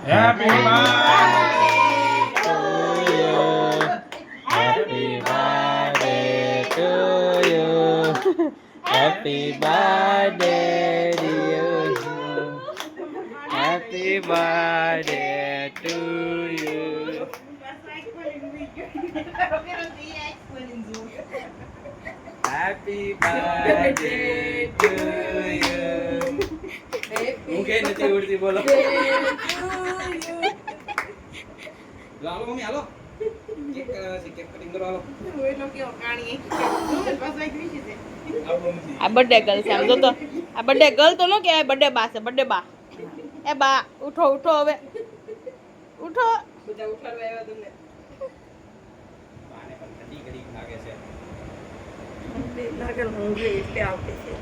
Happy birthday to you. Happy birthday to you. Happy birthday dear. Happy birthday to you. Happy birthday to you. Mungkin nanti urti bola. Lalu mami halo. Cek si cek keting dulu halo. આ birthday girl છે આમ જો તો આ birthday girl તો ન કહેવાય birthday બા છે બર્થડે બા એ બા ઉઠો ઉઠો હવે ઉઠો બધા ઉઠાડવા આવ્યા તમને બાને પણ કદી કદી લાગે છે. લાગે ઊંઘી એટલે આવતી છે